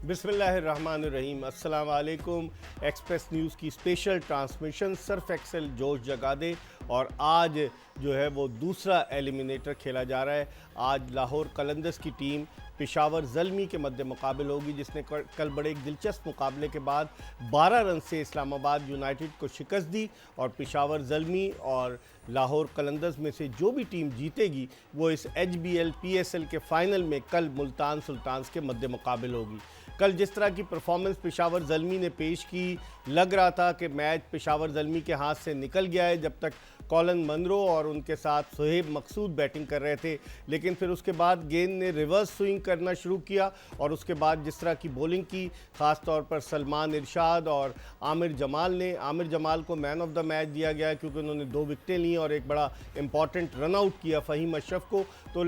बिस्मिल्लाहिर्रहमानिर्रहीम। अस्सलाम वालेकुम। एक्सप्रेस न्यूज़ की स्पेशल ट्रांसमिशन सर्फ एक्सेल जोश जगा दे। और आज जो है वो दूसरा एलिमिनेटर खेला जा रहा है। आज लाहौर कलंदर्स की टीम पेशावर ज़ल्मी के मद्दे मुकाबल होगी, जिसने कल बड़े एक दिलचस्प मुकाबले के बाद 12 रन से इस्लामाबाद यूनाइटेड को शिकस्त दी। और पेशावर ज़ल्मी और लाहौर कलंदर्स में से जो भी टीम जीतेगी वो इस HBL PSL के फ़ाइनल में कल मुल्तान सुल्तान्स के मद्दे मुकाबल होगी। कल जिस तरह की परफॉर्मेंस पेशावर ज़ल्मी ने पेश की, लग रहा था कि मैच पेशावर ज़ल्मी के हाथ से निकल गया है जब तक कॉलन मनरो और उनके साथ सुहेब मकसूद बैटिंग कर रहे थे। लेकिन फिर उसके बाद गेंद ने रिवर्स स्विंग करना शुरू किया और उसके बाद जिस तरह की बॉलिंग की, ख़ास तौर पर सलमान इरशाद और आमिर जमाल को मैन ऑफ द मैच दिया गया क्योंकि उन्होंने 2 विकेटें ली और एक बड़ा इंपॉर्टेंट रन आउट किया फ़हीम अशरफ को। तो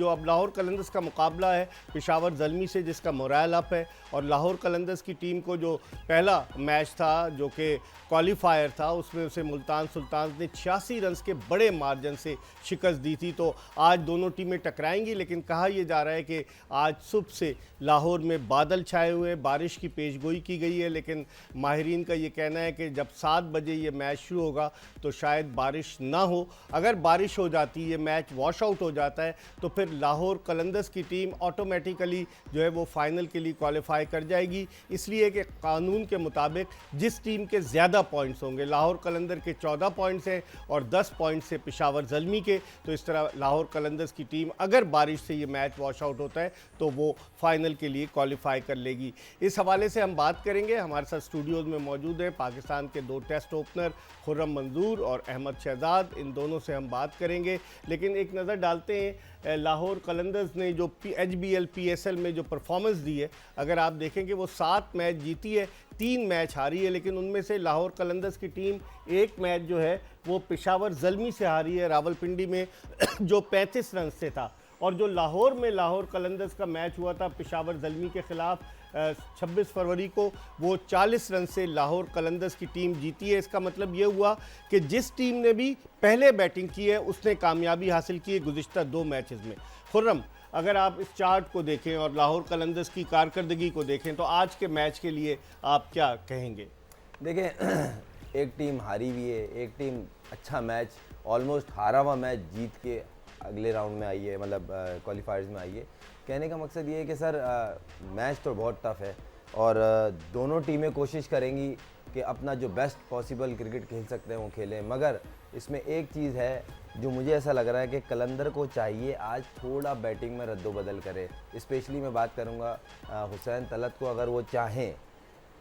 अब लाहौर कलंदर्स का मुकाबला है पेशावर ज़ल्मी से, जिसका मोरल अप है। और लाहौर कलंदर्स की टीम को जो पहला मैच था जो कि क्वालिफायर था, उसमें उसे मुल्तान सुल्तान्स ने 86 रन के बड़े मार्जिन से शिकस्त दी थी। तो आज दोनों टीमें टकराएंगी, लेकिन कहा यह जा रहा है कि आज सुबह से लाहौर में बादल छाए हुए हैं, बारिश की पेशगोई की गई है। लेकिन माहिरीन का ये कहना है कि जब 7 बजे ये मैच शुरू होगा तो शायद बारिश ना हो। अगर बारिश हो जाती है, ये मैच वॉश आउट हो जाता है, तो फिर लाहौर कलंदर्स की टीम ऑटोमेटिकली जो है वो फाइनल के लिए क्वालिफाई कर जाएगी। इसलिए कि कानून के मुताबिक जिस टीम के ज़्यादा पॉइंट्स होंगे, लाहौर कलंदर के 14 पॉइंट्स हैं और 10 पॉइंट्स से पेशावर ज़ल्मी के, तो इस तरह लाहौर कलंदर्स की टीम अगर बारिश से ये मैच वॉश आउट होता है तो वो फाइनल के लिए क्वालिफाई कर लेगी। इस हवाले से हम बात करेंगे। हमारे साथ स्टूडियोज़ में मौजूद है पाकिस्तान के 2 टेस्ट ओपनर खुर्रम मंजूर और अहमद शहजाद, इन दोनों से हम बात करेंगे। लेकिन एक नज़र डालते हैं लाहौर कलंदर्स ने जो HBL PSL में जो परफॉर्मेंस दी है। अगर आप देखेंगे वो 7 मैच जीती है, 3 मैच हारी है, लेकिन उनमें से लाहौर कलंदर्स की टीम एक मैच जो है वो पेशावर ज़ल्मी से हारी है रावलपिंडी में जो 35 रन से था। और जो लाहौर में लाहौर कलंदर्स का मैच हुआ था पेशावर ज़ल्मी के ख़िलाफ़ 26 फरवरी को, वो 40 रन से लाहौर कलंदर्स की टीम जीती है। इसका मतलब ये हुआ कि जिस टीम ने भी पहले बैटिंग की है उसने कामयाबी हासिल की है गुज़िश्ता 2 मैचेस में। खुर्रम, अगर आप इस चार्ट को देखें और लाहौर कलंदर्स की कारकर्दगी को देखें तो आज के मैच के लिए आप क्या कहेंगे? देखें, एक टीम हारी हुई है, एक टीम अच्छा मैच, ऑलमोस्ट हारा हुआ मैच जीत के अगले राउंड में आई है, मतलब क्वालिफायर्स में आई है। कहने का मकसद ये है कि सर मैच तो बहुत टफ है और दोनों टीमें कोशिश करेंगी कि अपना जो बेस्ट पॉसिबल क्रिकेट खेल सकते हैं वो खेलें। मगर इसमें एक चीज़ है जो मुझे ऐसा लग रहा है कि कलंदर को चाहिए आज थोड़ा बैटिंग में रद्दोबदल करे। स्पेशली मैं बात करूँगा हुसैन तलत को, अगर वो चाहें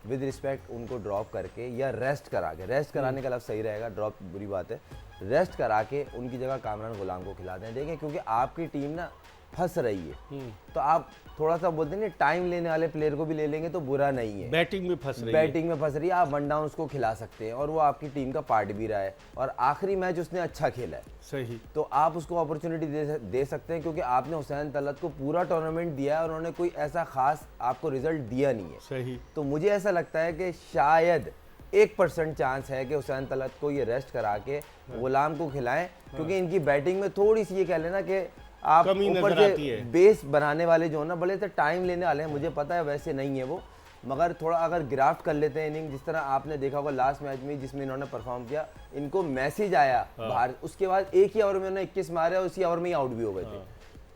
विद रिस्पेक्ट उनको ड्रॉप करके या रेस्ट करा के, रेस्ट कराने का लफ्ज़ सही रहेगा, ड्रॉप बुरी बात है, रेस्ट करा के उनकी जगह कामरान गुलाम को खिला दें। देखें, क्योंकि आपकी टीम ना फंस रही है, तो आप थोड़ा सा बोलते हैं टाइम लेने वाले प्लेयर को भी ले लेंगे तो बुरा नहीं है। बैटिंग में फंस रही है, आप वन डाउन उसको खिला सकते हैं और वो आपकी टीम का पार्ट भी रहा है और आखिरी मैच उसने अच्छा खेला है, सही, तो आप उसको अपॉर्चुनिटी दे सकते हैं क्योंकि आपने हुसैन तलत को पूरा टूर्नामेंट दिया है और उन्होंने कोई ऐसा खास आपको रिजल्ट दिया नहीं है। सही। तो मुझे ऐसा लगता है कि शायद 1% चांस है कि हुसैन तलत को ये रेस्ट करा के गुलाम को खिलाएं, क्योंकि इनकी बैटिंग में थोड़ी सी ये कह लेना कि आप ऊपर से बेस बनाने वाले जो है ना बड़े से टाइम लेने वाले हैं, मुझे पता है वैसे नहीं है वो, मगर थोड़ा अगर ग्राफ्ट कर लेते हैं इनिंग, जिस तरह आपने देखा होगा लास्ट मैच में जिसमें इन्होंने परफॉर्म किया, इनको मैसेज आया बाहर, उसके बाद एक ही ओवर में उन्होंने 21 मारे और उसी ओवर में ही आउट भी हो गए थे।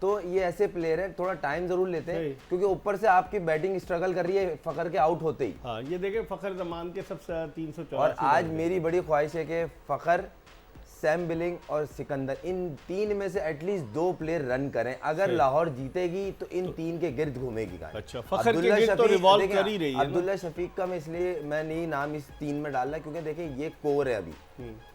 तो ये ऐसे प्लेयर हैं, थोड़ा टाइम जरूर लेते हैं क्योंकि ऊपर से आपकी बैटिंग स्ट्रगल कर रही है फखर के आउट होते ही। हाँ, ये देखें फखर जमान के सब 384 और आज मेरी बड़ी ख्वाहिश है कि फखर, सैम बिलिंग और सिकंदर, इन 3 में से एटलीस्ट 2 प्लेयर रन करें। अगर लाहौर जीतेगी तो इन 3 के गिर्द घूमेगी। अच्छा, फखर के गिर्द तो रिवॉल्व कर ही रही है। अब्दुल्ला शफीक का मैं नहीं नाम इस 3 में डाल रहा क्योंकि देखिए ये कोर है अभी,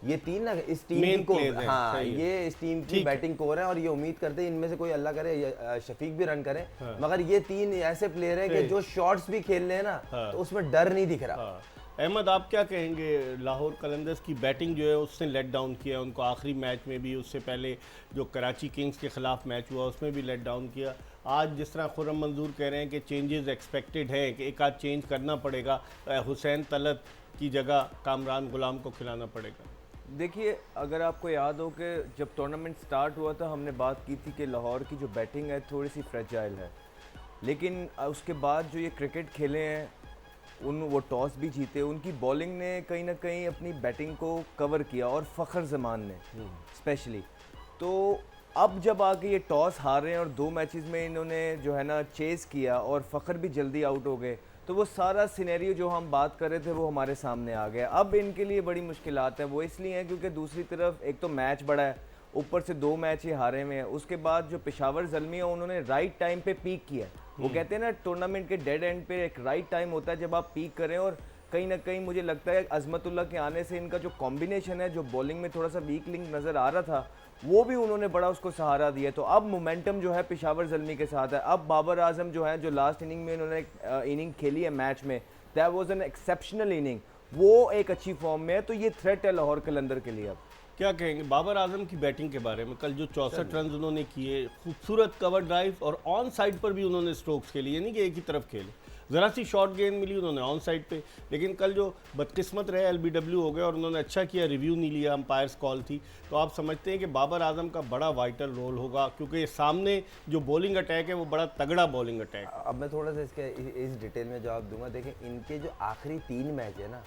ये 3 ना इस टीम की कोर, हाँ ये इस टीम की बैटिंग कोर है और ये उम्मीद करते हैं इनमें से कोई अल्लाह करे शफीक भी रन करे। मगर ये 3 ऐसे प्लेयर है कि जो शॉट्स भी खेल रहे हैं ना तो उसमें डर नहीं दिख रहा। अहमद, आप क्या कहेंगे? लाहौर कलंदर्स की बैटिंग जो है उसने लेट डाउन किया उनको, आखिरी मैच में भी, उससे पहले जो कराची किंग्स के ख़िलाफ़ मैच हुआ उसमें भी लेट डाउन किया। आज जिस तरह खुर्रम मंजूर कह रहे हैं कि चेंजेस एक्सपेक्टेड है कि एक आध चेंज करना पड़ेगा, हुसैन तलत की जगह कामरान गुलाम को खिलाना पड़ेगा। देखिए, अगर आपको याद हो कि जब टूर्नामेंट स्टार्ट हुआ था हमने बात की थी कि लाहौर की जो बैटिंग है थोड़ी सी फ्रेजाइल है लेकिन उसके बाद जो ये क्रिकेट खेले हैं वो टॉस भी जीते, उनकी बॉलिंग ने कहीं ना कहीं अपनी बैटिंग को कवर किया, और फ़खर जमान ने स्पेशली। तो अब जब आके ये टॉस हार रहे हैं और 2 मैचेस में इन्होंने जो है ना चेस किया और फ़खर भी जल्दी आउट हो गए, तो वो सारा सिनेरियो जो हम बात कर रहे थे वो हमारे सामने आ गया। अब इनके लिए बड़ी मुश्किलात हैं, वो इसलिए हैं क्योंकि दूसरी तरफ एक तो मैच बड़ा है, ऊपर से 2 मैच ये हारे हुए हैं। उसके बाद जो पेशावर ज़ल्मी है उन्होंने राइट टाइम पे पीक किया। वो कहते हैं ना टूर्नामेंट के डेड एंड पे एक राइट टाइम होता है जब आप पीक करें, और कहीं ना कहीं मुझे लगता है अज़मतुल्लाह के आने से इनका जो कॉम्बिनेशन है, जो बॉलिंग में थोड़ा सा वीक लिंक नज़र आ रहा था, वो भी उन्होंने बड़ा उसको सहारा दिया। तो अब मोमेंटम जो है पेशावर ज़ल्मी के साथ है। अब बाबर आजम जो है, जो लास्ट इनिंग में इन्होंने इनिंग खेली है मैच में, that was an exceptional inning, वो एक अच्छी फॉर्म में है। तो ये थ्रेट है लाहौर कलंदर के लिए। अब क्या कहेंगे बाबर आजम की बैटिंग के बारे में? कल जो 64 रन उन्होंने किए, खूबसूरत कवर ड्राइव, और ऑन साइड पर भी उन्होंने स्ट्रोक्स खेले, यानी कि एक ही तरफ खेले। ज़रा सी शॉर्ट गेंद मिली उन्होंने ऑन साइड पे, लेकिन कल जो बदकिस्मत रहे LBW हो गए और उन्होंने अच्छा किया, रिव्यू नहीं लिया, अंपायर्स कॉल थी। तो आप समझते हैं कि बाबर आजम का बड़ा वाइटल रोल होगा, क्योंकि ये सामने जो बॉलिंग अटैक है वो बड़ा तगड़ा बॉलिंग अटैक है। अब मैं थोड़ा सा इसके इस डिटेल में जवाब दूंगा। देखें, इनके जो आखिरी 3 मैच है ना,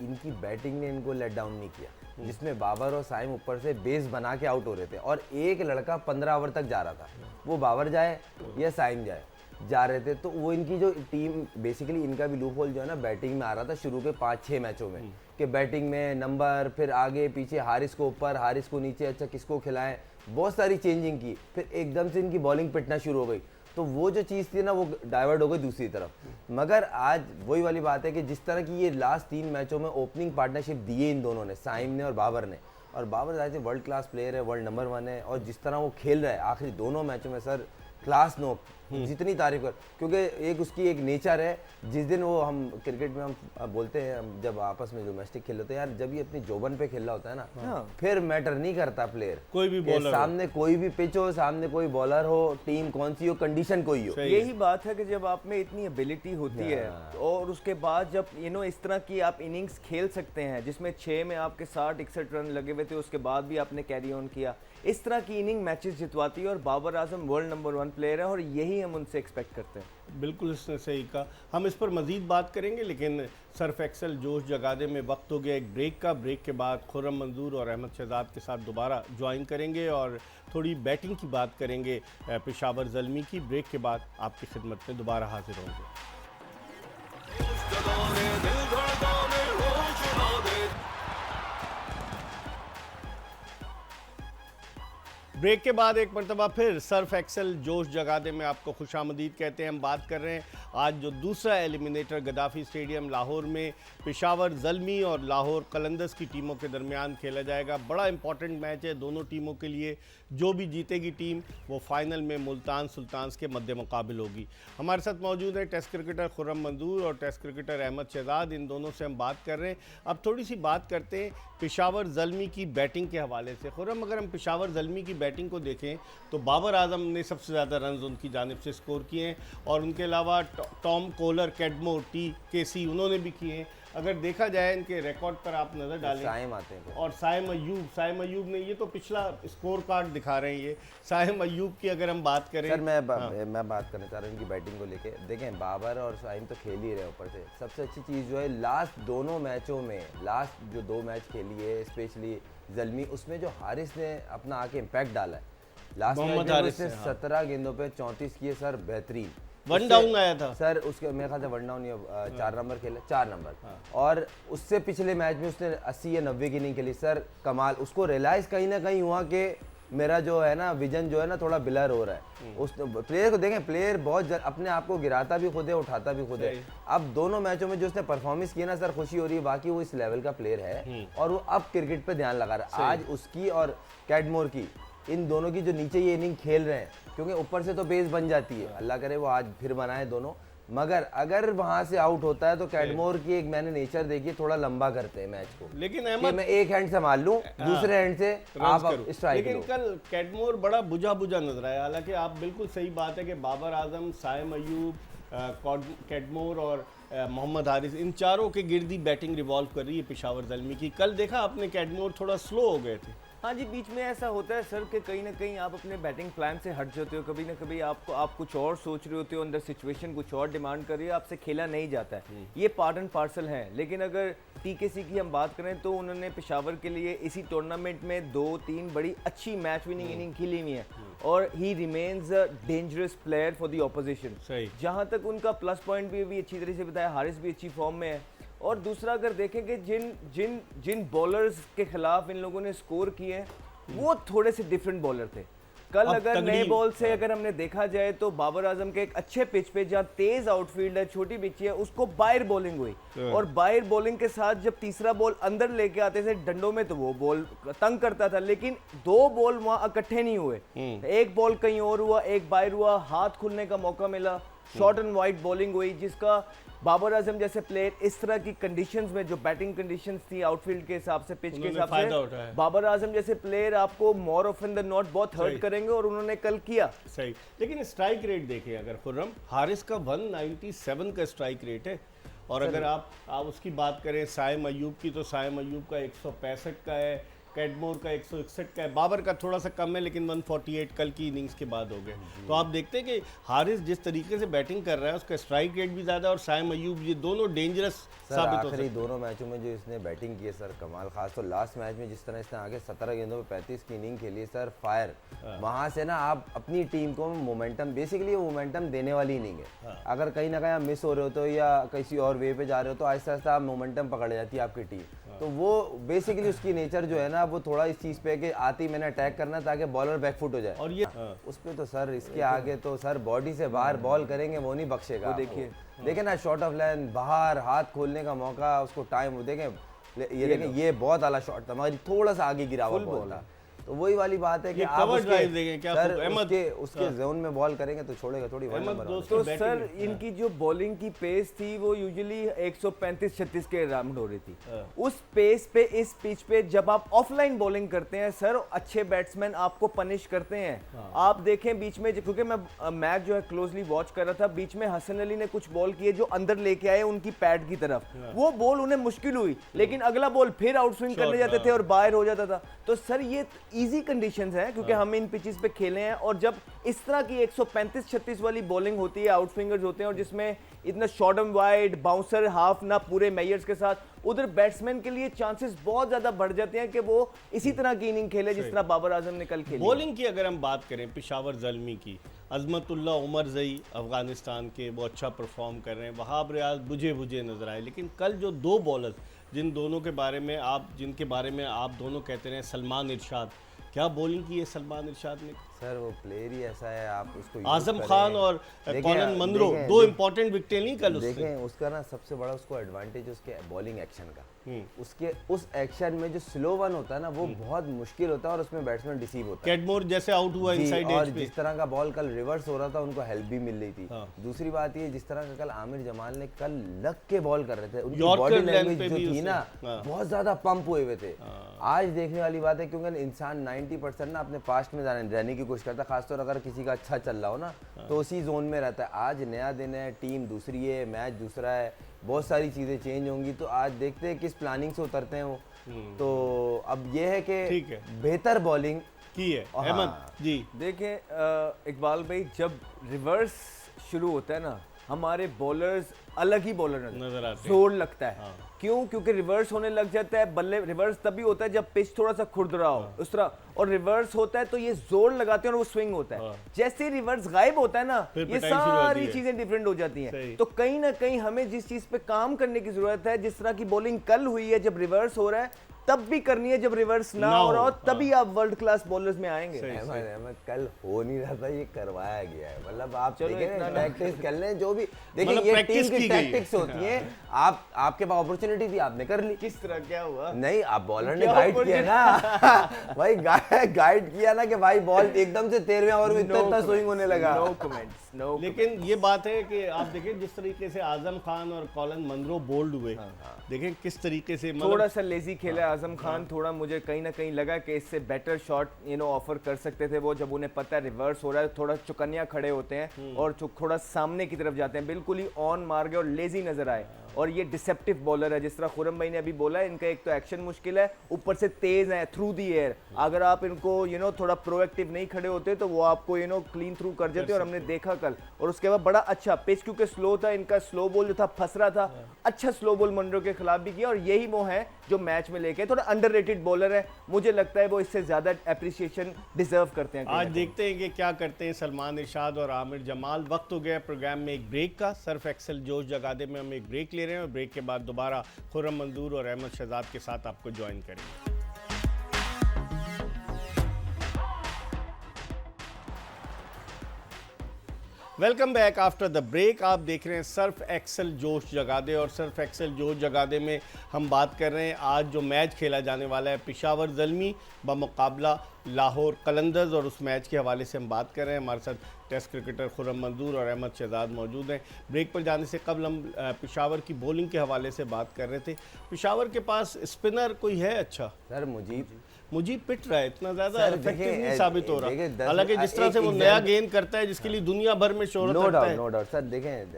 इनकी बैटिंग ने इनको लेट डाउन नहीं किया, जिसमें बाबर और साइम ऊपर से बेस बना के आउट हो रहे थे, और एक लड़का 15 ओवर तक जा रहा था, वो बाबर जाए या साइम जाए, जा रहे थे। तो वो इनकी जो टीम, बेसिकली इनका भी लूप होल जो है ना बैटिंग में आ रहा था शुरू के 5-6 मैचों में, कि बैटिंग में नंबर, फिर आगे पीछे, हारिस को ऊपर, हारिस को नीचे, अच्छा किसको खिलाएं, बहुत सारी चेंजिंग की। फिर एकदम से इनकी बॉलिंग पिटना शुरू हो गई, तो वो जो चीज़ थी ना वो डाइवर्ट हो गई दूसरी तरफ। मगर आज वही वाली बात है कि जिस तरह की ये लास्ट 3 मैचों में ओपनिंग पार्टनरशिप दी है इन दोनों ने, साइम ने और बाबर ने, और बाबर जाहिर वर्ल्ड क्लास प्लेयर है, वर्ल्ड नंबर 1 है, और जिस तरह वो खेल रहा है आखिरी दोनों मैचों में सर, क्लास नो, जितनी तारीफ कर, क्योंकि एक उसकी एक नेचर है। जिस दिन वो, हम क्रिकेट में हम बोलते हैं, हम जब आपस में डोमेस्टिक खेल होते हैं यार, जब ये अपनी जोबन पे खेल रहा होता है ना, फिर मैटर नहीं करता प्लेयर, कोई भी बॉलर सामने कोई भी पिच हो, सामने कोई बॉलर हो, टीम कौन सी हो, कंडीशन कोई हो। यही बात है कि जब आप में इतनी एबिलिटी होती है, और उसके बाद जब इस तरह की आप इनिंग्स खेल सकते हैं जिसमें 6 में आपके 60-61 रन लगे हुए थे, उसके बाद भी आपने कैरी ऑन किया, इस तरह की इनिंग मैचेस जितवाती है। और Babar Azam world number 1 player है, और यही हम उनसे एक्सपेक्ट करते हैं। बिल्कुल इसने सही कहा। हम इस पर मज़ीद बात करेंगे, लेकिन सर्फ एक्सेल जोश जगादे में वक्त हो गया एक ब्रेक का। ब्रेक के बाद खुर्रम मंजूर और अहमद शहजाद के साथ दोबारा ज्वाइन करेंगे और थोड़ी बैटिंग की बात करेंगे पेशावर ज़ल्मी की। ब्रेक के बाद आपकी खिदमत में दोबारा हाजिर होंगे। ब्रेक के बाद एक मरतबा फिर सर्फ एक्सेल जोश जगादे में आपको खुशामदीद कहते हैं। हम बात कर रहे हैं आज जो दूसरा एलिमिनेटर गद्दाफी स्टेडियम लाहौर में पेशावर ज़ल्मी और लाहौर कलंदर्स की टीमों के दरमियान खेला जाएगा। बड़ा इंपॉर्टेंट मैच है दोनों टीमों के लिए। जो भी जीतेगी टीम वो फाइनल में मुल्तान सुल्तान्स के मद्दे मुकाबिल होगी। हमारे साथ मौजूद है टेस्ट क्रिकेटर खुर्रम मंजूर और टेस्ट क्रिकेटर अहमद शहजाद। इन दोनों से हम बात कर रहे हैं। अब थोड़ी सी बात करते हैं पेशावर ज़ल्मी की बैटिंग के हवाले से। खुर्रम, अगर हम पेशावर ज़ल्मी की बैटिंग को देखें तो बाबर आजम ने सबसे ज़्यादा रन उनकी जानिब से स्कोर किए हैं, और उनके अलावा टॉम कोलर, कैडमोर, TKC उन्होंने भी किए हैं। अगर देखा जाए इनके रिकॉर्ड पर आप नज़र डालें, साइम आते हैं और साइम अयूब ने, ये तो पिछला स्कोर कार्ड दिखा रहे हैं ये साइम अयूब की। अगर हम बात करें सर, मैं बात करना चाह रहा हूँ इनकी बैटिंग को लेके। देखें, बाबर और साइम तो खेल ही रहे ऊपर से। सबसे अच्छी चीज़ जो है लास्ट दोनों मैचों में, लास्ट जो 2 मैच खेली है स्पेशली ज़ल्मी, उसमें जो हारिस ने अपना आके इम्पैक्ट डाला है लास्ट मैच में, उसने 17 गेंदों पे 34 किए सर, बेहतरीन। 1 डाउन आया था सर, उसके मेरे ख्याल से 1 डाउन या 4 नंबर खेले, 4 नंबर। और उससे पिछले मैच में उसने 80 या 90 की इनिंग खेली सर, कमाल। उसको रियलाइज कहीं ना कहीं हुआ कि मेरा जो है ना विजन जो है ना थोड़ा ब्लर हो रहा है। उस प्लेयर को देखें, प्लेयर बहुत अपने आप को गिराता भी खुद है, उठाता भी खुद है। अब दोनों मैचों में जो उसने परफॉर्मेंस किया ना सर, खुशी हो रही है। बाकी वो इस लेवल का प्लेयर है और वो अब क्रिकेट पे ध्यान लगा रहा है। आज उसकी और कैडमोर की, इन दोनों की जो नीचे ये इनिंग खेल रहे हैं, क्योंकि ऊपर से तो बेस बन जाती है, अल्लाह करे वो आज फिर बनाए दोनों। मगर अगर वहां से आउट होता है तो कैडमोर की एक मैंने नेचर देखी, थोड़ा लंबा करते हैं मैच को। लेकिन अहमद, मैं एक हैंड संभाल लूं, दूसरे हैंड से आप स्ट्राइक। लेकिन कल कैडमोर बड़ा बुझा नजर आया। हालांकि आप बिल्कुल सही बात है कि बाबर आजम, साइम अयूब, कैडमोर और मोहम्मद हारिस, इन चारों के गिर्द ही बैटिंग रिवॉल्व कर रही है पेशावर ज़ल्मी की। कल देखा आपने कैडमोर थोड़ा स्लो हो गए थे। हाँ जी, बीच में ऐसा होता है सर कि कहीं ना कहीं आप अपने बैटिंग प्लान से हट जाते हो, कभी ना कभी आप कुछ और सोच रहे होते हो, अंदर सिचुएशन कुछ और डिमांड कर रही है, आपसे खेला नहीं जाता है। ये पार्ट एंड पार्सल है। लेकिन अगर टीकेसी की हम बात करें तो उन्होंने पेशावर के लिए इसी टूर्नामेंट में 2-3 बड़ी अच्छी मैच विनिंग इनिंग खेली हुई है और ही remains a dangerous player for the opposition. सही। जहाँ तक उनका प्लस पॉइंट भी अच्छी तरह से बताया, हारिस भी अच्छी फॉर्म में है। और दूसरा अगर देखें कि जिन बॉलर्स के खिलाफ इन लोगों ने स्कोर किए हैं वो थोड़े से डिफरेंट बॉलर थे। कल अब अगर नए बॉल से अगर हमने देखा जाए तो बाबर आजम के एक अच्छे पिच पे जहाँ तेज आउटफील्ड है, छोटी पिच है, उसको बाहर बॉलिंग हुई और बाहर बॉलिंग के साथ जब तीसरा बॉल अंदर लेके आते थे डंडों में तो वो बॉल तंग करता था, लेकिन 2 बॉल वहां इकट्ठे नहीं हुए। एक बॉल कहीं और हुआ, एक बाहर हुआ, हाथ खुलने का मौका मिला, शॉर्ट एंड वाइड बॉलिंग हुई, जिसका बाबर आजम जैसे प्लेयर इस तरह की कंडीशंस में जो बैटिंग कंडीशंस थी आउटफील्ड के हिसाब से, पिच के हिसाब से, बाबर आजम जैसे प्लेयर आपको मोर ऑफन द नॉट बहुत हर्ट करेंगे और उन्होंने कल किया। सही। लेकिन स्ट्राइक रेट देखें अगर खुर्रम, हारिस का 197 का स्ट्राइक रेट है और अगर आप उसकी बात करें साइम अयूब की, तो साइम अयूब का 165 का है, कैडमोर का 161 का है, बाबर का थोड़ा सा कम है लेकिन 148 कल की इनिंग्स के बाद हो गए। तो आप देखते हैं कि हारिस जिस तरीके से बैटिंग कर रहा है उसका स्ट्राइक रेट भी ज़्यादा और साइम अयूब, ये दोनों डेंजरस साबित हो सकते हैं। दोनों मैचों में जो इसने बैटिंग की है सर, कमाल। खास तो लास्ट मैच में जिस तरह इसने आगे 17 गेंदों में 35 की इनिंग खेली है सर, फायर। वहाँ से ना आप अपनी टीम को मोमेंटम, बेसिकली मोमेंटम देने वाली इनिंग है। अगर कहीं ना कहीं आप मिस हो रहे हो तो या किसी और वे पे जा रहे हो तो आहिस्ता आहिस्ता आप मोमेंटम पकड़ जाती है आपकी टीम। तो वो बेसिकली उसकी नेचर जो है ना वो थोड़ा इस चीज़ पे कि आती मैंने अटैक करना ताकि बॉलर बैकफुट हो जाए। और ये उस पे तो सर इसके आगे तो सर बॉडी से बाहर बॉल करेंगे वो नहीं बख्शेगा। वो देखिए देखें ना, शॉट ऑफ लाइन बाहर, हाथ खोलने का मौका, उसको टाइम, देखें ये देखें, ये बहुत आला शॉट था मगर थोड़ा सा आगे गिरा हुआ बॉल था। तो वही वाली बात है कि आप उसके जोन में बॉल करेंगे तो छोड़ेगा थोड़ी। तो सर इनकी जो बॉलिंग की पेस थी वो यूजुअली 135-36 के अराउंड हो रही थी। उस पेस पे इस पिच पे जब आप ऑफलाइन बॉलिंग करते हैं सर, अच्छे बैट्समैन आपको पनिश करते हैं। आप देखें बीच में, क्योंकि मैं मैच जो है क्लोजली वॉच कर रहा था, बीच में हसन अली ने कुछ बॉल किए जो अंदर लेके आए उनकी पैड की तरफ, वो बॉल उन्हें मुश्किल हुई, लेकिन अगला बॉल फिर आउटस्विंग करने जाते थे और बाहर हो जाता था। तो सर ये इजी कंडीशंस हैं क्योंकि हम इन पिचेस पे खेले हैं और जब इस तरह की 135-36 वाली बॉलिंग होती है, आउटस्विंगर्स होते हैं और जिसमें इतना short and wide, bouncer half ना पूरे मेयर्स के साथ, उधर बैट्समैन के लिए चांसेस बहुत ज्यादा बढ़ जाते हैं कि वो इसी तरह की इनिंग खेले जिस तरह बाबर आजम ने कल खेली। बॉलिंग की अगर हम बात करें पेशावर ज़ल्मी की, अजमतुल्ला उमर जई अफगानिस्तान के वो अच्छा परफॉर्म कर रहे हैं, वहाब रियाज बुझे नजर आए, लेकिन कल जो 2 बॉलर्स जिनके बारे में आप दोनों कहते रहे, सलमान इरशाद, क्या बॉलिंग की है सलमान इरशाद ने सर? वो प्लेयर ही ऐसा है, आप उसको आजम खान और कॉलिन मंद्रो 2 इंपॉर्टेंट विकेटें नहीं कल उसने। देखें उसका ना सबसे बड़ा उसको एडवांटेज उसके बॉलिंग एक्शन का, उसके उस एक्शन में जो स्लो वन होता है ना वो बहुत मुश्किल होता है और उसमें बैट्समैन डिसीव होता है। कैडमोर जैसे आउट हुआ इनसाइड एज और पे, जिस तरह का बॉल कल रिवर्स हो रहा था उनको हेल्प भी मिल रही थी। दूसरी बात ये, जिस तरह का कल आमिर जमाल ने कल लग के बॉल कर रहे थे, उनकी बॉडी लैंग्वेज जो थी ना बहुत ज्यादा पंप हुए हुए थे। आज देखने वाली बात है क्योंकि इंसान 90% ना अपने पास्ट में रहने की कोशिश करता है, खासतौर अगर किसी का अच्छा चल रहा हो ना तो उसी जोन में रहता है। आज नया दिन है, टीम दूसरी है, मैच दूसरा है, बहुत सारी चीज़ें चेंज होंगी, तो आज देखते हैं किस प्लानिंग से उतरते हैं वो। तो अब ये है कि बेहतर बॉलिंग की है अहमद जी। देखें इकबाल भाई, जब रिवर्स शुरू होता है ना हमारे बॉलर्स अलग ही बॉलर नजर आते हैं, जोर लगता है। क्यों? क्योंकि रिवर्स होने लग जाता है, बल्ले रिवर्स तभी होता है जब पिच थोड़ा सा खुरदरा हो उस तरह, और रिवर्स होता है तो ये जोर लगाते हैं और वो स्विंग होता है। जैसे रिवर्स गायब होता है ना ये सारी चीजें डिफरेंट हो जाती हैं। तो कहीं ना कहीं हमें जिस चीज पे काम करने की जरूरत है, जिस तरह की बॉलिंग कल हुई है, जब रिवर्स हो रहा है तब भी करनी है, जब रिवर्स ना हो रहा हो तभी आप वर्ल्ड क्लास बॉलर्स में आएंगे। कल हो नहीं रहा था, ये करवाया गया है। मतलब आप प्रैक्टिस कर लें जो भी, देखिए ये टीम की टैक्टिक्स होती है। आपके पास अपॉर्चुनिटी थी, आपने कर ली। किस तरह क्या हुआ? नहीं, आप बॉलर ने गाइड किया ना भाई, गाइड किया ना कि भाई बॉल एकदम से 13वें ओवर में इतना स्विंग होने लगा। No comments. लेकिन ये बात है कि आप देखें जिस तरीके से आजम खान और कॉलिन मंद्रो बोल्ड हुए, देखें किस तरीके से थोड़ा सा लेजी खेला आजम खान थोड़ा मुझे कहीं ना कहीं लगा कि इससे बेटर शॉट ऑफर कर सकते थे वो, जब उन्हें पता है रिवर्स हो रहा है, थोड़ा चुकन्या खड़े होते हैं और थोड़ा सामने की तरफ जाते हैं, बिल्कुल ही ऑन मार गए और लेजी नजर आए। और ये डिसेप्टिव बॉलर है, जिस तरह खुरम भाई ने अभी बोला है, इनका एक तो एक्शन मुश्किल है, ऊपर से तेज है थ्रू दी एयर। अगर आप इनको थोड़ा प्रोएक्टिव नहीं खड़े होते तो वो आपको क्लीन थ्रू कर देते, और हमने देखा कल। और उसके बाद बड़ा अच्छा पिच क्योंकि स्लो था, इनका स्लो बॉल जो था फंस रहा था, अच्छा स्लो बॉल मनरो के खिलाफ भी किया, और यही वो है जो मैच में लेके थोड़ा अंडररेटेड बॉलर है। मुझे लगता है वो इससे ज्यादा एप्रिसिएशन डिजर्व करते हैं। आज देखते हैं कि क्या करते हैं सलमान इरशाद और आमिर जमाल। वक्त हो गया प्रोग्राम में एक ब्रेक का। सर्फ एक्सेल जोश जगादे में हम एक ब्रेक ले रहे हैं और ब्रेक के बाद दोबारा खुर्रम मंजूर और अहमद शहजाद के साथ आपको ज्वाइन करेंगे। Welcome back after the break. आप देख रहे हैं सर्फ एक्सेल जोश जगादे, और सर्फ एक्सेल जोश जगादे में हम बात कर रहे हैं आज जो मैच खेला जाने वाला है पेशावर ज़ल्मी बमुकाबला लाहौर कलंदर्स, और उस मैच के हवाले से हम बात कर रहे हैं। हमारे साथ टेस्ट क्रिकेटर खुर्रम मंजूर और अहमद शहजाद मौजूद हैं। ब्रेक पर जाने से कबल हम पेशावर की बॉलिंग के हवाले से बात कर रहे थे। पेशावर के पास स्पिनर कोई है अच्छा? सर मुझे पिट रहा है, इतना ज्यादा सर, इफेक्टिव देखिए, नहीं साबित हो देखिए, रहा। हालांकि जिस तरह से वो नया गेंद करता है जिसके लिए दुनिया भर में शोहरत रखता है। नो डाउट सर, देखें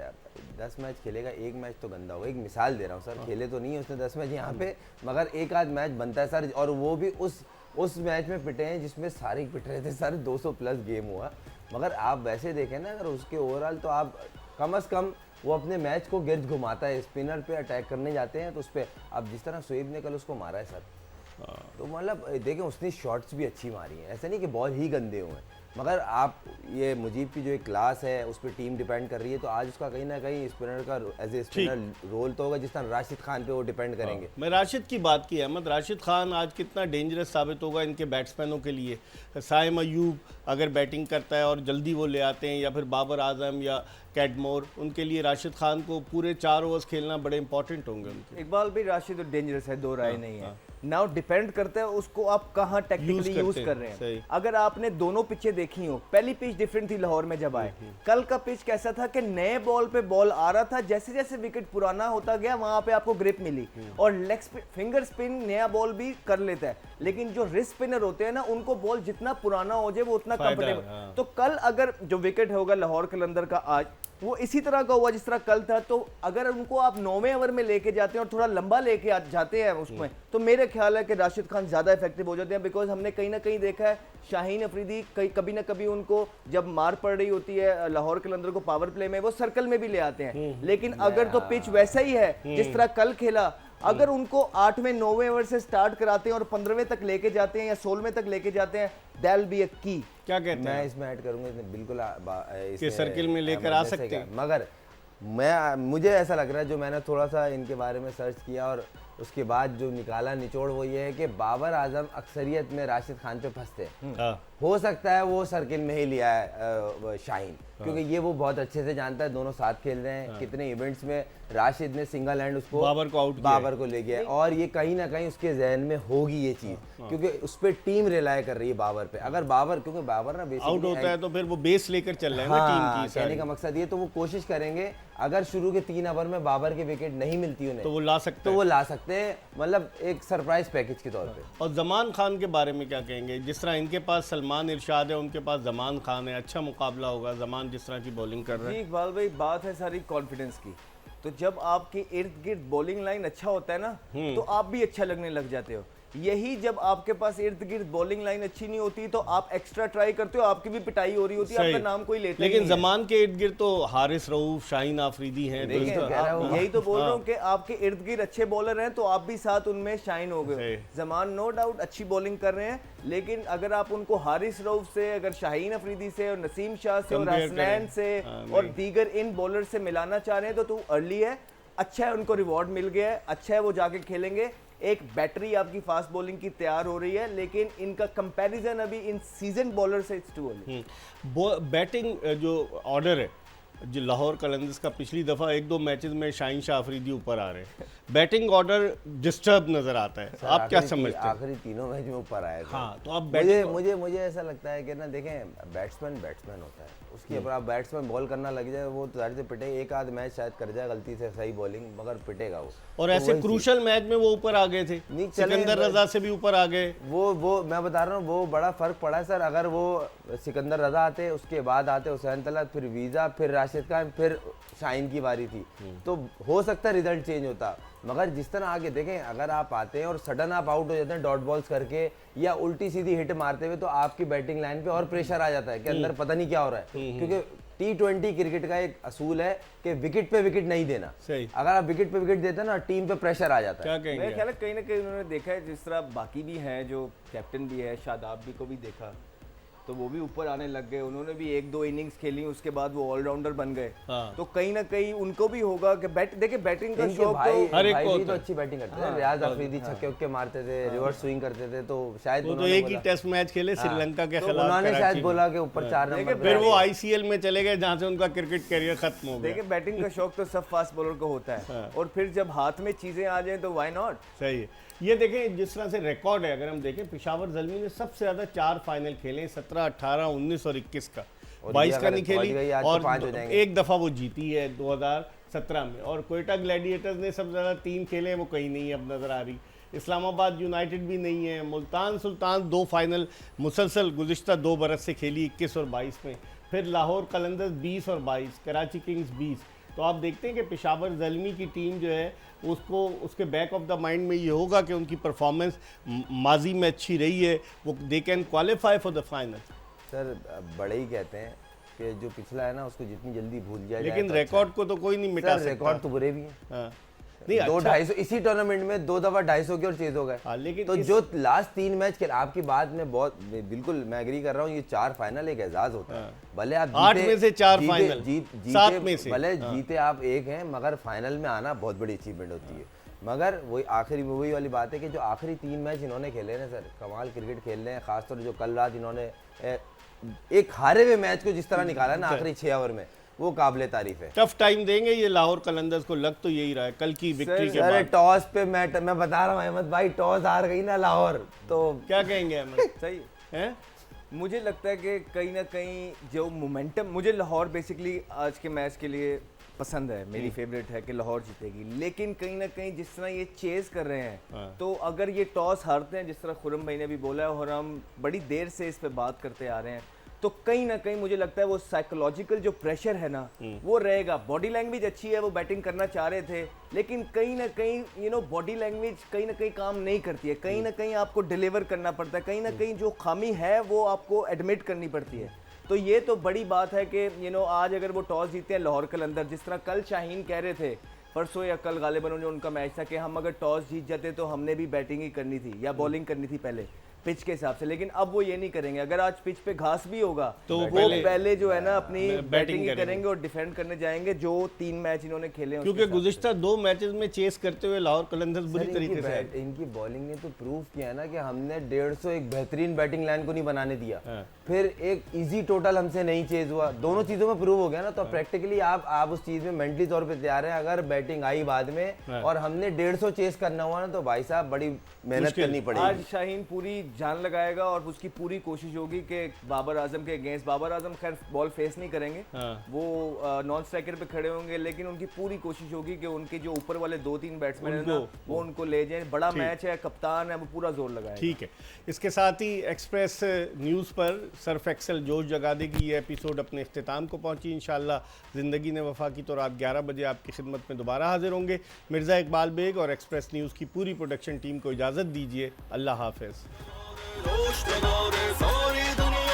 10 मैच खेलेगा, एक मैच तो गंदा होगा। एक मिसाल दे रहा हूँ सर, खेले तो नहीं है उसने 10 मैच यहाँ पे, मगर एक आध मैच बनता है सर, और वो भी उस मैच में पिटे हैं जिसमें सारे पिट रहे थे सर, 200 प्लस गेम हुआ। मगर आप वैसे देखें ना, अगर उसके ओवरऑल तो आप कम से कम वो अपने मैच को गिर्द घुमाता है। स्पिनर पे अटैक करने जाते हैं तो उस पर अब जिस तरह शोएब ने कल उसको मारा है सर, तो मतलब देखें उसने शॉट्स भी अच्छी मारी हैं, ऐसे नहीं कि बॉल ही गंदे हुए हैं। मगर आप ये मुजीब की जो एक क्लास है उस पर टीम डिपेंड कर रही है, तो आज उसका कहीं ना कहीं स्पिनर का एज ए स्पिनर रोल तो होगा, जिस तरह राशिद खान पे वो डिपेंड करेंगे। मैं राशिद की बात की अहमद, राशिद खान आज कितना डेंजरस साबित होगा इनके बैट्समैनों के लिए। साइम अयूब अगर बैटिंग करता है और जल्दी वो ले आते हैं, या फिर बाबर आजम या कैडमोर, उनके लिए राशिद खान को पूरे 4 ओवर्स खेलना बड़े इंपॉर्टेंट होंगे उनके। इकबाल भाई राशिद डेंजरस है, दो राय नहीं है। नाउ डिपेंड करता है उसको आप कहाँ टेक्निकली यूज कर रहे हैं। अगर आपने दोनों पिचें देखी हो, पहली पिच डिफरेंट थी लाहौर में जब आए, कल का पिच कैसा था कि नए बॉल पे बॉल आ रहा था, जैसे जैसे विकेट पुराना होता गया वहां पे आपको ग्रिप मिली, और लेग फिंगर स्पिन नया बॉल भी कर लेता है, लेकिन जो रिस्ट स्पिनर होते हैं ना, उनको बॉल जितना पुराना हो जाए वो उतना कंफर्टेबल। तो कल अगर जो विकेट होगा लाहौर कलंदर का आज, वो इसी तरह का हुआ जिस तरह कल था, तो अगर उनको आप 9वें ओवर में लेके जाते हैं और थोड़ा लंबा लेके जाते हैं उसमें, तो मेरे ख्याल है कि राशिद खान ज्यादा इफेक्टिव हो जाते हैं। बिकॉज हमने कहीं ना कहीं देखा है शाहीन अफरीदी कभी ना कभी उनको जब मार पड़ रही होती है लाहौर कलंदर को पावर प्ले में, वो सर्कल में भी ले आते हैं। लेकिन अगर तो पिच वैसा ही है जिस तरह कल खेला, अगर उनको 8वें 9वें ओवर से स्टार्ट कराते हैं और 15वें तक लेके जाते हैं या 16वें तक लेके जाते हैं, दैट विल बी अ की। क्या कहते हैं? मैं इसमें ऐड करूंगा, बिल्कुल कि सर्किल में लेकर आ सकते हैं, मगर मुझे ऐसा लग रहा है, जो मैंने थोड़ा सा इनके बारे में सर्च किया और उसके बाद जो निकाला निचोड़, वो ये है कि बाबर आजम अक्सरियत में राशिद खान पे फंसते हैं। हो सकता है वो सर्किल में ही लिया है शाहीन, क्योंकि ये वो बहुत अच्छे से जानता है, दोनों साथ खेल रहे हैं। कितने इवेंट्स में राशिद ने सिंगल हैंड उसको बाबर को ले गया, और ये कहीं ना कहीं उसके जहन में होगी ये चीज, क्योंकि उस पर टीम रिलाय कर रही है बाबर पे। अगर बाबर, क्योंकि बाबर ना आउट होता है तो फिर वो बेस लेकर चल रहे हैं ना टीम की। कहने का मकसद ये, तो वो कोशिश करेंगे अगर शुरू के 3 ओवर में बाबर की विकेट नहीं मिलती उन्हें, तो वो ला सकते हैं, मतलब एक सरप्राइज पैकेज के तौर पे। और जमान खान के बारे में क्या कहेंगे? जिस तरह इनके पास सलमान इरशाद है, उनके पास जमान खान है, अच्छा मुकाबला होगा। जमान जिस तरह की बॉलिंग कर रहे हैं। इकबाल भाई, बात है सारी कॉन्फिडेंस की, तो जब आपके इर्द गिर्द बॉलिंग लाइन अच्छा होता है ना, तो आप भी अच्छा लगने लग जाते हो। यही जब आपके पास इर्द गिर्द बॉलिंग लाइन अच्छी नहीं होती तो आप एक्स्ट्रा ट्राई करते हो, आपकी भी पिटाई हो रही होती है, आपका नाम कोई लेता लेकिन जमान के इर्द गिर्द तो हारिस रऊफ, शाहीन आफरीदी हैं। यही तो बोल रहा हूँ कि आपके इर्द गिर्द अच्छे बॉलर हैं, तो आप भी साथ उनमें शाइन हो गए। जमान नो डाउट अच्छी बॉलिंग कर रहे हैं, लेकिन अगर आप उनको हारिस रऊफ से, अगर शाहीन अफरीदी से और नसीम शाह से और हसनैन से और दीगर इन बॉलर से मिलाना चाह रहे हैं, तो अर्ली है, अच्छा है, उनको रिवॉर्ड मिल गया है, अच्छा है, वो जाके खेलेंगे। एक बैटरी आपकी फास्ट बॉलिंग की तैयार हो रही है, लेकिन इनका कंपैरिजन अभी इन सीजन बॉलर से इट्स टू अर्ली। बैटिंग जो ऑर्डर है जो लाहौर कलंदर्स का, पिछली दफ़ा 1-2 मैचेस में शाहीन शाह अफरीदी ऊपर आ रहे हैं, बैटिंग ऑर्डर डिस्टर्ब नज़र आता है। आप क्या समझते हैं? आखिरी 3 मैच में ऊपर आए। हाँ, तो अब मुझे ऐसा लगता है कि ना, देखें बैट्समैन होता है, उसके ऊपर आप बैट्समैन बॉल करना लग जाए वो तो जाहिर से पिटेगा, एक आध मैच शायद कर जाए गलती से सही बॉलिंग, मगर पिटेगा वो। और तो ऐसे वही क्रूशल मैच में वो ऊपर आ गए थे, नहीं चले, सिकंदर रजा से भी ऊपर आ गए। वो मैं बता रहा हूँ, वो बड़ा फर्क पड़ा है सर। अगर वो सिकंदर रजा आते, उसके बाद आते हुसैन तलत, फिर वीज़ा, फिर राशिद खान, फिर शाहीन की बारी थी, तो हो सकता है रिजल्ट चेंज होता। मगर जिस तरह आगे देखें, अगर आप आते हैं और सडन आप आउट हो जाते हैं डॉट बॉल्स करके या उल्टी सीधी हिट मारते हुए, तो आपकी बैटिंग लाइन पे और प्रेशर आ जाता है कि अंदर पता नहीं क्या हो रहा है। क्योंकि T20 क्रिकेट का एक असूल है कि विकेट पे विकेट नहीं देना। सही। अगर आप विकेट पे विकेट देते हैं ना, टीम पे प्रेशर आ जाता है। क्या मेरे कहेंगे? ख्याल है कहीं ना कहीं उन्होंने देखा है, जिस तरह बाकी भी हैं जो कैप्टन भी है, शादाब भी को भी देखा, तो वो भी ऊपर आने लग गए। उन्होंने भी 1-2 इनिंग्स खेली, उसके बाद वो ऑलराउंडर बन गए। हाँ। तो कहीं ना कहीं उनको भी होगा कि देखिए बैटिंग का इनके शौक भाई तो हर एक भाई को भी होता तो है। अच्छी बैटिंग करते थे। रियाज अफरीदी छक्के उक्के मारते थे, रिवर्स स्विंग करते थे, तो शायद वो तो उन्होंने एक ही बोला- टेस्ट मैच खेले श्रीलंका के तो खिलाफ उन्होंने कराची शायद में। बोला कि ऊपर 4 नंबर पे फिर वो आएंगे। आईसीएल में चले गए जहां से उनका क्रिकेट करियर खत्म हो गया। देखिए बैटिंग का शौक तो सब फास्ट बॉलर को होता है, और फिर जब हाथ में चीजें आ जाएं तो व्हाई नॉट। सही है। ये देखें जिस तरह से रिकॉर्ड है, अगर हम देखें पेशावर ज़ल्मी ने सबसे ज्यादा 4 फाइनल खेले, 17, 18, 19 और 21 का, और 22 ये का अगर नहीं पहुंच खेली, गई आज तो और 5 हो जाएंगे। एक दफा वो जीती है 2017 में। और कोयटा ग्लैडिएटर्स ने सबसे ज्यादा 3 खेले, वो कहीं नहीं अब नजर आ रही। इस्लामाबाद यूनाइटेड भी नहीं है। मुल्तान सुल्तान 2 फाइनल मुसलसल गुज़िश्ता 2 बरस से खेली, 21 और 22 में। फिर लाहौर कलंदर्स 20 और 22, कराची किंग्स 20। तो आप देखते हैं कि पेशावर ज़ल्मी की टीम जो है उसको उसके बैक ऑफ द माइंड में ये होगा कि उनकी परफॉर्मेंस माजी में अच्छी रही है, वो they can qualify for the final. Sir बड़े ही कहते हैं कि जो पिछला है ना उसको जितनी जल्दी भूल जाए लेकिन तो रिकॉर्ड को तो कोई नहीं मिटा सर सकता। रिकॉर्ड तो बुरे भी हैं। हाँ। नहीं, 2-250 इसी टूर्नामेंट में 2 दफा 250 के और चेज हो गए। हाँ, लेकिन तो इस- जो लास्ट 3 मैच खेल, आपकी बात में बहुत बिल्कुल मैं एग्री कर रहा हूँ, ये 4 फाइनल एक एजाज होता है। भले आप 8 जीते- में से 4 जीते- फाइनल, जीते 7 में से। भले जीते आप एक हैं, मगर फाइनल में आना बहुत बड़ी अचीवमेंट होती है। मगर वही आखिरी में वही वाली बात है कि जो आखिरी 3 मैच इन्होंने खेले ना सर, कमाल क्रिकेट खेल रहे हैं। खासतौर जो कल रात इन्होंने एक हारे हुए मैच को जिस तरह निकाला ना आखिरी 6 ओवर में, वो काबिले तारीफ है। टफ टाइम देंगे ये लाहौर कलंदर्स को, लग तो यही रहा है कल की विक्ट्री के अरे बाद। टॉस पे मैं बता रहा हूँ अहमद भाई, टॉस हार गई ना लाहौर, तो क्या कहेंगे अहमद? सही हैं? मुझे लगता है कि कहीं ना कहीं जो मोमेंटम, मुझे लाहौर बेसिकली आज के मैच के लिए पसंद है, मेरी फेवरेट है कि लाहौर जीतेगी। लेकिन कहीं ना कहीं जिस तरह ये चेज कर रहे हैं, हाँ। तो अगर ये टॉस हारते हैं, जिस तरह खुरम भाई ने भी बोला है और हम बड़ी देर से इस पे बात करते आ रहे हैं, तो कहीं ना कहीं मुझे लगता है वो साइकोलॉजिकल जो प्रेशर है ना वो रहेगा। बॉडी लैंग्वेज अच्छी है, वो बैटिंग करना चाह रहे थे, लेकिन कहीं ना कहीं बॉडी लैंग्वेज कहीं ना कहीं काम नहीं करती है। कहीं ना कहीं आपको डिलीवर करना पड़ता है, कहीं ना कहीं जो खामी है वो आपको एडमिट करनी पड़ती है। तो ये तो बड़ी बात है कि आज अगर वो टॉस जीते हैं लाहौर कलंदर, जिस तरह कल शाहीन कह रहे थे, परसों या कल गालिबन जो उनका मैच था, कि हम अगर टॉस जीत जाते तो हमने भी बैटिंग ही करनी थी या बॉलिंग करनी थी पहले पिच के हिसाब से। लेकिन अब वो ये नहीं करेंगे। अगर आज पिच पे घास भी होगा तो वो पहले- पहले जो है ना अपनी बैटिंग बैटिंग ही करेंगे। करेंगे और डिफेंड करने जाएंगे, जो 3 मैच इन्होंने खेले हैं उसके क्योंकि हिसाब से। गुज़िश्ता 2 मैचेस में चेस करते हुए लाहौर कलंदर्स बुरी सर, तरीके से आए। इनकी बॉलिंग ने तो प्रूव किया है ना कि हमने 150 एक बेहतरीन बैटिंग लाइन को नहीं बनाने दिया। हाँ। फिर एक इजी टोटल हमसे नहीं चेज हुआ, दोनों चीजों में प्रूव हो गया ना। तो प्रैक्टिकली आप उस चीज में मेंटली तौर पे तैयार है। अगर बैटिंग आई बाद में हाँ। और हमने 150 चेस करना हुआ ना, तो भाई साहब बड़ी मेहनत मुश्किल। करनी आज पड़ेगी। शाहीन पूरी जान लगाएगा और उसकी पूरी कोशिश होगी कि बाबर आजम के अगेंस्ट, बाबर आजम खैर बॉल फेस नहीं करेंगे, हाँ। वो नॉन स्ट्राइकर पे खड़े होंगे, लेकिन उनकी पूरी कोशिश होगी कि उनके जो ऊपर वाले 2-3 बैट्समैन है ना, वो उनको ले जाएं। बड़ा मैच है, कप्तान है, वो पूरा जोर लगाएगा। ठीक है। इसके साथ ही एक्सप्रेस न्यूज़ पर सर्फ एक्सेल जोश जगादे की ये एपिसोड अपने इख्तिताम को पहुंची। इंशाल्लाह ज़िंदगी ने वफा की तो रात 11 बजे आपकी खिदमत में दोबारा हाजिर होंगे। मिर्ज़ा इकबाल बेग और एक्सप्रेस न्यूज़ की पूरी प्रोडक्शन टीम को इजाज़त दीजिए। अल्लाह हाफ़िज़। रोशनी सारी दुनिया